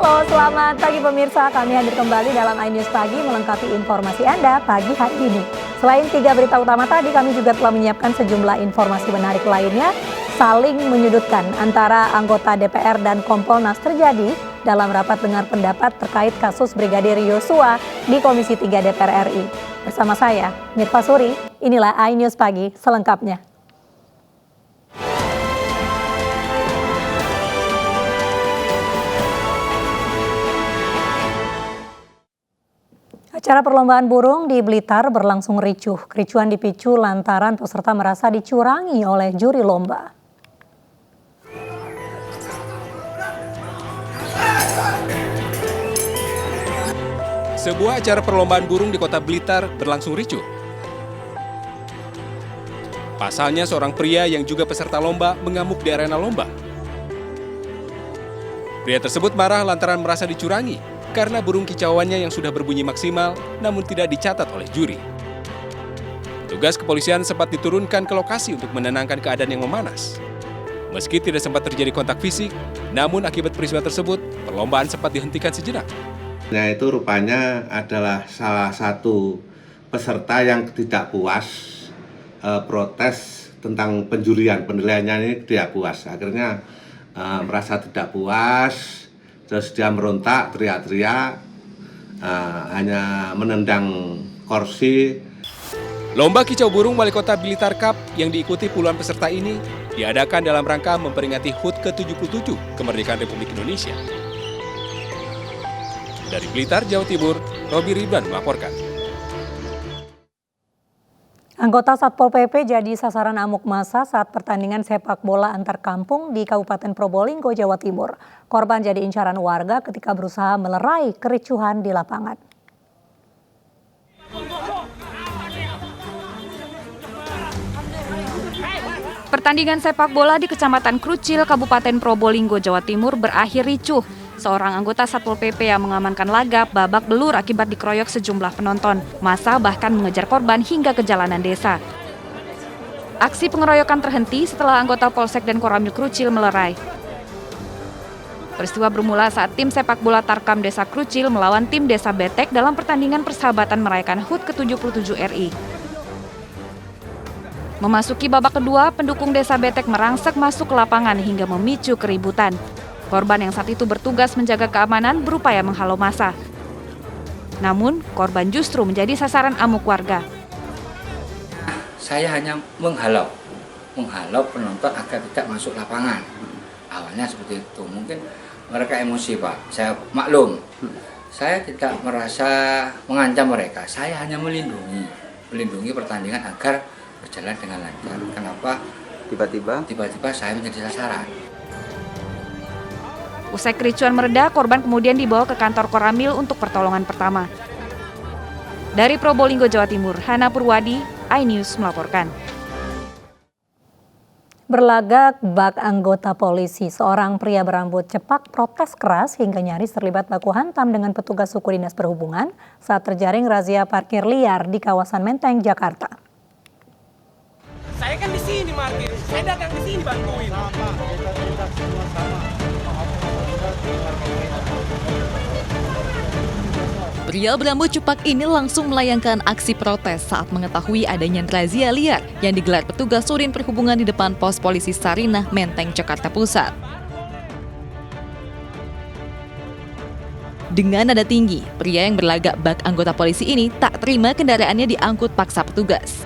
Halo, selamat pagi pemirsa. Kami hadir kembali dalam iNews Pagi melengkapi informasi Anda pagi hari ini. Selain 3 berita utama tadi, kami juga telah menyiapkan sejumlah informasi menarik lainnya. Saling menyudutkan antara anggota DPR dan Kompolnas terjadi dalam rapat dengar pendapat terkait kasus Brigadir Yosua di Komisi 3 DPR RI. Bersama saya, Mirva Suri, inilah iNews Pagi selengkapnya. Acara perlombaan burung di Blitar berlangsung ricuh. Kericuhan dipicu lantaran peserta merasa dicurangi oleh juri lomba. Sebuah acara perlombaan burung di kota Blitar berlangsung ricuh. Pasalnya seorang pria yang juga peserta lomba mengamuk di arena lomba. Pria tersebut marah lantaran merasa dicurangi karena burung kicauannya yang sudah berbunyi maksimal namun tidak dicatat oleh juri. Petugas kepolisian sempat diturunkan ke lokasi untuk menenangkan keadaan yang memanas. Meski tidak sempat terjadi kontak fisik, namun akibat peristiwa tersebut, perlombaan sempat dihentikan sejenak. Nah, itu rupanya adalah salah satu peserta yang tidak puas protes tentang penilaiannya ini tidak puas. Akhirnya merasa tidak puas, terus dia merontak, teriak-teriak, hanya menendang kursi. Lomba kicau burung Wali Kota Blitar Cup yang diikuti puluhan peserta ini diadakan dalam rangka memperingati HUT ke-77 kemerdekaan Republik Indonesia. Dari Blitar, Jawa Timur, Robi Ridwan melaporkan. Anggota Satpol PP jadi sasaran amuk massa saat pertandingan sepak bola antar kampung di Kabupaten Probolinggo, Jawa Timur. Korban jadi incaran warga ketika berusaha melerai kericuhan di lapangan. Pertandingan sepak bola di Kecamatan Krucil, Kabupaten Probolinggo, Jawa Timur berakhir ricuh. Seorang anggota Satpol PP yang mengamankan laga babak belur akibat dikeroyok sejumlah penonton. Massa bahkan mengejar korban hingga ke jalanan desa. Aksi pengeroyokan terhenti setelah anggota Polsek dan Koramil Krucil melerai. Peristiwa bermula saat tim sepak bola Tarkam Desa Krucil melawan tim Desa Betek dalam pertandingan persahabatan merayakan HUT ke-77 RI. Memasuki babak kedua, pendukung Desa Betek merangsek masuk ke lapangan hingga memicu keributan. Korban yang saat itu bertugas menjaga keamanan berupaya menghalau massa. Namun, korban justru menjadi sasaran amuk warga. Saya hanya menghalau penonton agar tidak masuk lapangan. Awalnya seperti itu. Mungkin mereka emosi, Pak. Saya maklum. Saya tidak merasa mengancam mereka. Saya hanya melindungi pertandingan agar berjalan dengan lancar. Kenapa? Tiba-tiba saya menjadi sasaran. Usai kericuan mereda, korban kemudian dibawa ke kantor Koramil untuk pertolongan pertama. Dari Probolinggo, Jawa Timur, Hana Purwadi, iNews melaporkan. Berlagak bak anggota polisi, seorang pria berambut cepak protes keras hingga nyaris terlibat baku hantam dengan petugas suku dinas perhubungan saat terjaring razia parkir liar di kawasan Menteng, Jakarta. Saya kan di sini parkir, saya dagang di sini bantuin. Pria berambut cepak ini langsung melayangkan aksi protes saat mengetahui adanya razia liar yang digelar petugas Surin Perhubungan di depan pos polisi Sarinah, Menteng, Jakarta Pusat. Dengan nada tinggi, pria yang berlagak bak anggota polisi ini tak terima kendaraannya diangkut paksa petugas.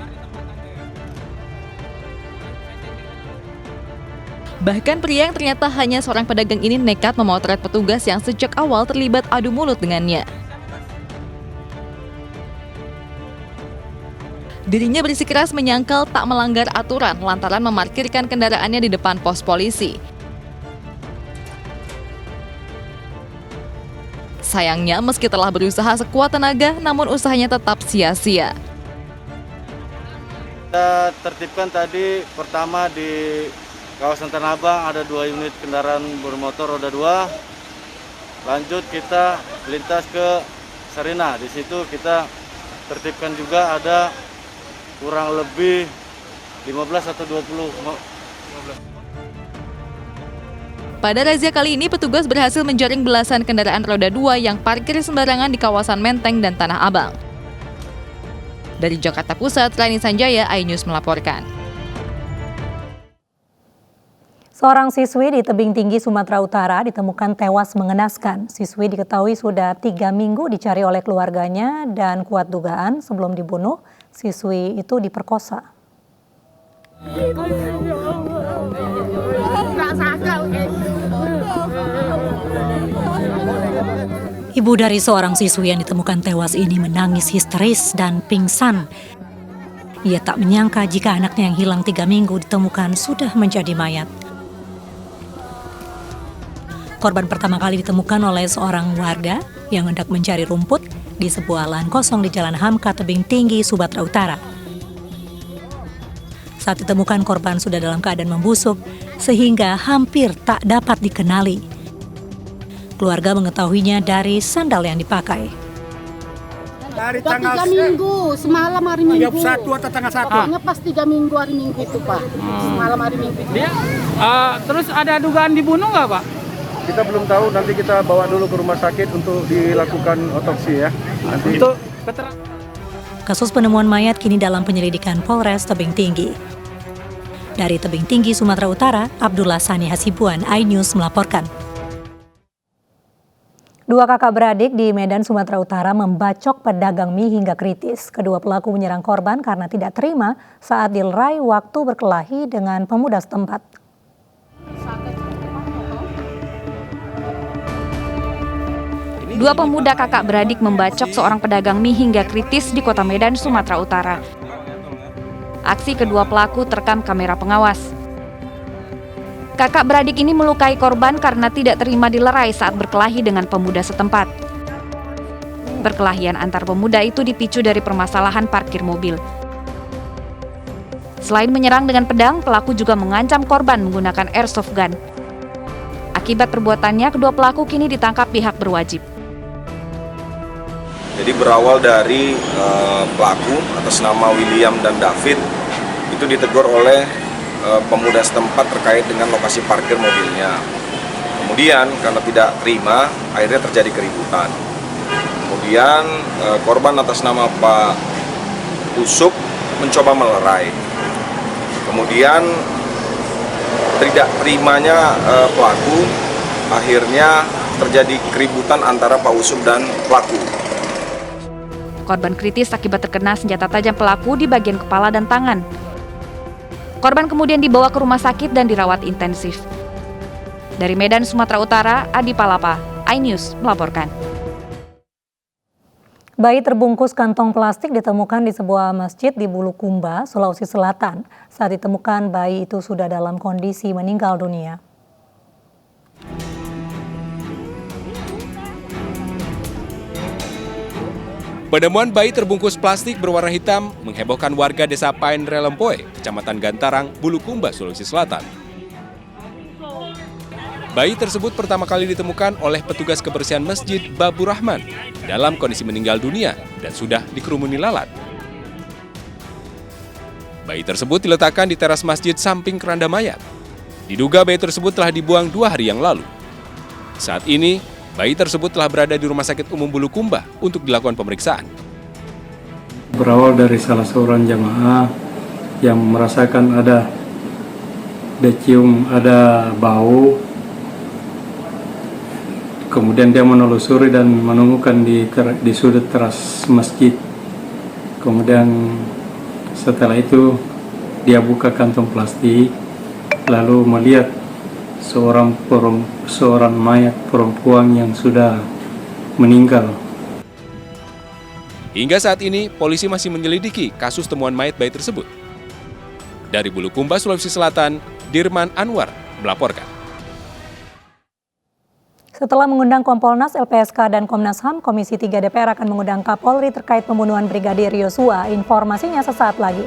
Bahkan pria yang ternyata hanya seorang pedagang ini nekat memotret petugas yang sejak awal terlibat adu mulut dengannya. Dirinya bersikeras menyangkal tak melanggar aturan lantaran memarkirkan kendaraannya di depan pos polisi. Sayangnya meski telah berusaha sekuat tenaga, namun usahanya tetap sia-sia. Kita tertibkan tadi pertama di kawasan Tanah Abang ada 2 unit kendaraan bermotor roda 2. Lanjut kita lintas ke Sarinah. Di situ kita tertibkan juga ada kurang lebih 15 atau 20. Pada razia kali ini, petugas berhasil menjaring belasan kendaraan roda 2 yang parkir sembarangan di kawasan Menteng dan Tanah Abang. Dari Jakarta Pusat, Rani Sanjaya, iNews melaporkan. Seorang siswi di Tebing Tinggi, Sumatera Utara ditemukan tewas mengenaskan. Siswi diketahui sudah 3 minggu dicari oleh keluarganya dan kuat dugaan sebelum dibunuh, siswi itu diperkosa. Ibu dari seorang siswi yang ditemukan tewas ini menangis histeris dan pingsan. Ia tak menyangka jika anaknya yang hilang 3 minggu ditemukan sudah menjadi mayat. Korban pertama kali ditemukan oleh seorang warga yang hendak mencari rumput di sebuah lahan kosong di Jalan Hamka Tebing Tinggi, Sumatera Utara. Saat ditemukan, korban sudah dalam keadaan membusuk sehingga hampir tak dapat dikenali. Keluarga mengetahuinya dari sandal yang dipakai. Dari tanggal 3 minggu, semalam hari Minggu. 1 atau tanggal 1? Pokoknya pas 3 minggu hari Minggu itu, Pak. Semalam hari Minggu itu. Dia, terus ada dugaan dibunuh nggak, Pak? Kita belum tahu, nanti kita bawa dulu ke rumah sakit untuk dilakukan otopsi ya. Nanti. Untuk keterangan. Kasus penemuan mayat kini dalam penyelidikan Polres Tebing Tinggi. Dari Tebing Tinggi, Sumatera Utara, Abdullah Sani Hasibuan, iNews melaporkan. 2 kakak beradik di Medan, Sumatera Utara membacok pedagang mie hingga kritis. Kedua pelaku menyerang korban karena tidak terima saat dilerai waktu berkelahi dengan pemuda setempat. Dua pemuda kakak beradik membacok seorang pedagang mie hingga kritis di Kota Medan, Sumatera Utara. Aksi kedua pelaku terekam kamera pengawas. Kakak beradik ini melukai korban karena tidak terima dilerai saat berkelahi dengan pemuda setempat. Perkelahian antar pemuda itu dipicu dari permasalahan parkir mobil. Selain menyerang dengan pedang, pelaku juga mengancam korban menggunakan airsoft gun. Akibat perbuatannya, kedua pelaku kini ditangkap pihak berwajib. Jadi berawal dari pelaku atas nama William dan David itu ditegur oleh pemuda setempat terkait dengan lokasi parkir mobilnya. Kemudian karena tidak terima, akhirnya terjadi keributan. Kemudian korban atas nama Pak Usuk mencoba melerai. Kemudian tidak terimanya pelaku, akhirnya terjadi keributan antara Pak Usuk dan pelaku. Korban kritis akibat terkena senjata tajam pelaku di bagian kepala dan tangan. Korban kemudian dibawa ke rumah sakit dan dirawat intensif. Dari Medan, Sumatera Utara, Adi Palapa, iNews melaporkan. Bayi terbungkus kantong plastik ditemukan di sebuah masjid di Bulukumba, Sulawesi Selatan. Saat ditemukan, bayi itu sudah dalam kondisi meninggal dunia. Penemuan bayi terbungkus plastik berwarna hitam menghebohkan warga Desa Pain Relempoe, Kecamatan Gantarang, Bulukumba, Sulawesi Selatan. Bayi tersebut pertama kali ditemukan oleh petugas kebersihan Masjid Babu Rahman dalam kondisi meninggal dunia dan sudah dikerumuni lalat. Bayi tersebut diletakkan di teras masjid samping keranda mayat. Diduga bayi tersebut telah dibuang 2 hari yang lalu. Saat ini, bayi tersebut telah berada di Rumah Sakit Umum Bulukumba untuk dilakukan pemeriksaan. Berawal dari salah seorang jamaah yang merasakan ada cium, ada bau. Kemudian dia menelusuri dan menemukan di sudut teras masjid. Kemudian setelah itu dia buka kantong plastik, lalu melihat seorang mayat perempuan yang sudah meninggal. Hingga saat ini, polisi masih menyelidiki kasus temuan mayat bayi tersebut. Dari Bulukumba, Sulawesi Selatan, Dirman Anwar melaporkan. Setelah mengundang Kompolnas, LPSK, dan Komnas HAM, Komisi 3 DPR akan mengundang Kapolri terkait pembunuhan Brigadir Yosua. Informasinya sesaat lagi.